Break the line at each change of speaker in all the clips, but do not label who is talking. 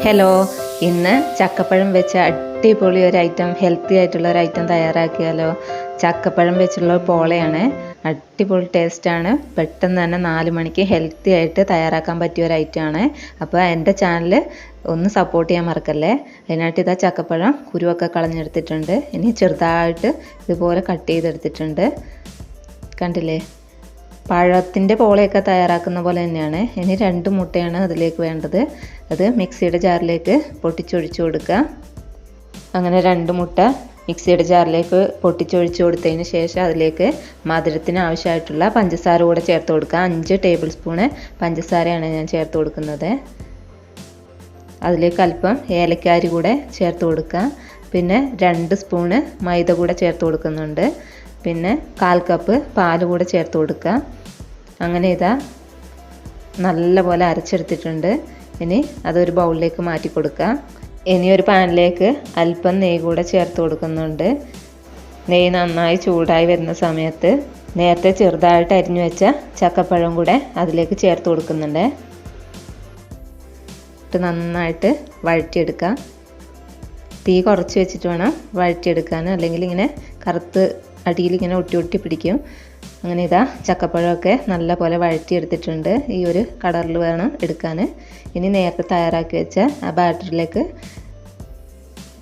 Hello, ഇന്ന് ചക്കപ്പഴം വെച്ച അടിപൊളി ഒരു ഐറ്റം, ഹെൽത്തി ആയിട്ടുള്ള ഒരു ഐറ്റം തയ്യാറാക്കിയാലോ. ചക്കപ്പഴം വെച്ചുള്ള പോളയാണ്. അടിപൊളി ടേസ്റ്റാണ്. പെട്ടെന്ന് തന്നെ 4 മണിക്ക് ഹെൽത്തി ആയിട്ട് തയ്യാറാക്കാൻ പറ്റിയ ഒരു ഐറ്റമാണ്. അപ്പോൾ എൻ്റെ ചാനൽ ഒന്ന് സപ്പോർട്ട് ചെയ്യാൻ മറക്കല്ലേ. അതിനായിട്ട് ഇതാ ചക്കപ്പഴം കുരുവൊക്കെ കളഞ്ഞെടുത്തിട്ടുണ്ട്. ഇനി ചെറുതായിട്ട് ഇതുപോലെ കട്ട് ചെയ്തെടുത്തിട്ടുണ്ട്. കണ്ടില്ലേ, പഴത്തിൻ്റെ പോളയൊക്കെ തയ്യാറാക്കുന്ന പോലെ തന്നെയാണ്. ഇനി 2 മുട്ടയാണ് അതിലേക്ക് വേണ്ടത്. അത് മിക്സിയുടെ ജാറിലേക്ക് പൊട്ടിച്ചൊഴിച്ച് കൊടുക്കുക. അങ്ങനെ 2 മുട്ട മിക്സിയുടെ ജാറിലേക്ക് പൊട്ടിച്ചൊഴിച്ച് കൊടുത്തതിന് ശേഷം അതിലേക്ക് മധുരത്തിന് ആവശ്യമായിട്ടുള്ള പഞ്ചസാര കൂടെ ചേർത്ത് കൊടുക്കുക. 5 ടേബിൾ സ്പൂണ് പഞ്ചസാരയാണ് ഞാൻ ചേർത്ത് കൊടുക്കുന്നത്. അതിലേക്ക് അല്പം ഏലക്കാരി കൂടെ ചേർത്ത് കൊടുക്കുക. പിന്നെ 2 സ്പൂണ് മൈദ കൂടെ ചേർത്ത് കൊടുക്കുന്നുണ്ട്. പിന്നെ 1/4 കപ്പ് പാൽ കൂടെ ചേർത്ത് കൊടുക്കുക. അങ്ങനെ ഇതാ നല്ലപോലെ അരച്ചെടുത്തിട്ടുണ്ട്. ഇനി അതൊരു ബൗളിലേക്ക് മാറ്റി കൊടുക്കുക. ഇനി ഒരു പാനിലേക്ക് അല്പം നെയ്യ് കൂടെ ചേർത്ത് കൊടുക്കുന്നുണ്ട്. നെയ്യ് നന്നായി ചൂടായി വരുന്ന സമയത്ത് നേരത്തെ ചെറുതായിട്ട് അരിഞ്ഞു വെച്ച ചക്കപ്പഴം കൂടെ അതിലേക്ക് ചേർത്ത് കൊടുക്കുന്നുണ്ട്. നന്നായിട്ട് വഴറ്റിയെടുക്കുക. തീ കുറച്ച് വെച്ചിട്ട് വേണം വഴറ്റിയെടുക്കാൻ, അല്ലെങ്കിൽ ഇങ്ങനെ കറുത്ത് അടിയിൽ ഇങ്ങനെ ഒട്ടി ഒട്ടി പിടിക്കും. അങ്ങനെ ഇതാ ചക്കപ്പഴമൊക്കെ നല്ല പോലെ വഴറ്റിയെടുത്തിട്ടുണ്ട്. ഈ ഒരു കളറിൽ വേണം എടുക്കാൻ. ഇനി നേരത്തെ തയ്യാറാക്കി വെച്ച ആ ബാറ്ററിലേക്ക്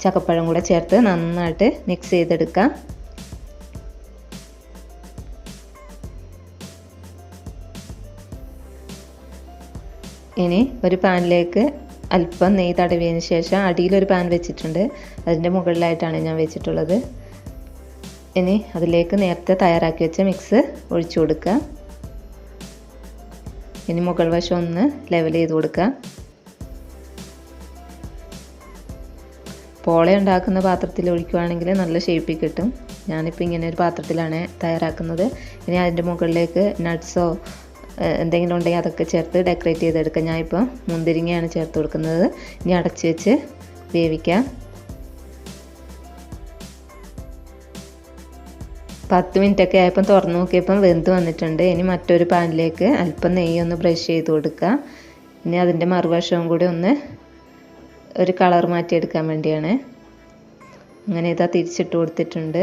ചക്കപ്പഴം കൂടെ ചേർത്ത് നന്നായിട്ട് മിക്സ് ചെയ്തെടുക്കാം. ഇനി ഒരു പാനിലേക്ക് അല്പം നെയ്യ് തടവിയതിന് ശേഷം അടിയിലൊരു പാൻ വെച്ചിട്ടുണ്ട്. അതിൻ്റെ മുകളിലായിട്ടാണ് ഞാൻ വെച്ചിട്ടുള്ളത്. ഇനി അതിലേക്ക് നേരത്തെ തയ്യാറാക്കി വെച്ച മിക്സ് ഒഴിച്ചു കൊടുക്കുക. ഇനി മുകൾ വശം ഒന്ന് ലെവൽ ചെയ്ത് കൊടുക്കുക. പോള ഉണ്ടാക്കുന്ന പാത്രത്തിൽ ഒഴിക്കുകയാണെങ്കിൽ നല്ല ഷേപ്പിൽ കിട്ടും. ഞാനിപ്പോൾ ഇങ്ങനെ ഒരു പാത്രത്തിലാണ് തയ്യാറാക്കുന്നത്. ഇനി അതിൻ്റെ മുകളിലേക്ക് നട്ട്സോ എന്തെങ്കിലും ഉണ്ടെങ്കിൽ അതൊക്കെ ചേർത്ത് ഡെക്കറേറ്റ് ചെയ്തെടുക്കുക. ഞാനിപ്പോൾ മുന്തിരിങ്ങയാണ് ചേർത്ത് കൊടുക്കുന്നത്. ഇനി അടച്ച് വെച്ച് വേവിക്കാം. 10 മിനിറ്റൊക്കെ ആയപ്പം തുറന്ന് നോക്കിയപ്പം വെന്ത് വന്നിട്ടുണ്ട്. ഇനി മറ്റൊരു പാനിലേക്ക് അല്പം നെയ്യ് ഒന്ന് ബ്രഷ് ചെയ്ത് കൊടുക്കുക. ഇനി അതിൻ്റെ മറുവശവും കൂടി ഒന്ന് ഒരു കളർ മാറ്റിയെടുക്കാൻ വേണ്ടിയാണ്. അങ്ങനെ ഇതാ തിരിച്ചിട്ട് കൊടുത്തിട്ടുണ്ട്.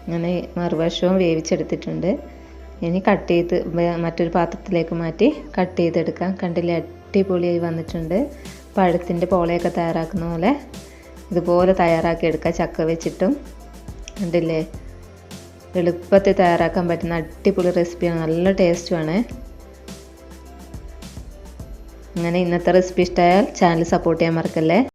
അങ്ങനെ മറുവശവും വേവിച്ചെടുത്തിട്ടുണ്ട്. ഇനി കട്ട് ചെയ്ത് മറ്റൊരു പാത്രത്തിലേക്ക് മാറ്റി കട്ട് ചെയ്തെടുക്കാം. കണ്ടില്ലേ, അടിപൊളിയായി വന്നിട്ടുണ്ട്. പഴത്തിൻ്റെ പോളയൊക്കെ തയ്യാറാക്കുന്ന പോലെ ഇതുപോലെ തയ്യാറാക്കിയെടുക്കുക. ചക്ക വെച്ചിട്ടും കണ്ടില്ലേ, എളുപ്പത്തിൽ തയ്യാറാക്കാൻ പറ്റുന്ന അടിപൊളി റെസിപ്പിയാണ്. നല്ല ടേസ്റ്റുമാണ്. അങ്ങനെ ഇന്നത്തെ റെസിപ്പി ഇഷ്ടമായാൽ ചാനൽ സപ്പോർട്ട് ചെയ്യാൻ മറക്കല്ലേ.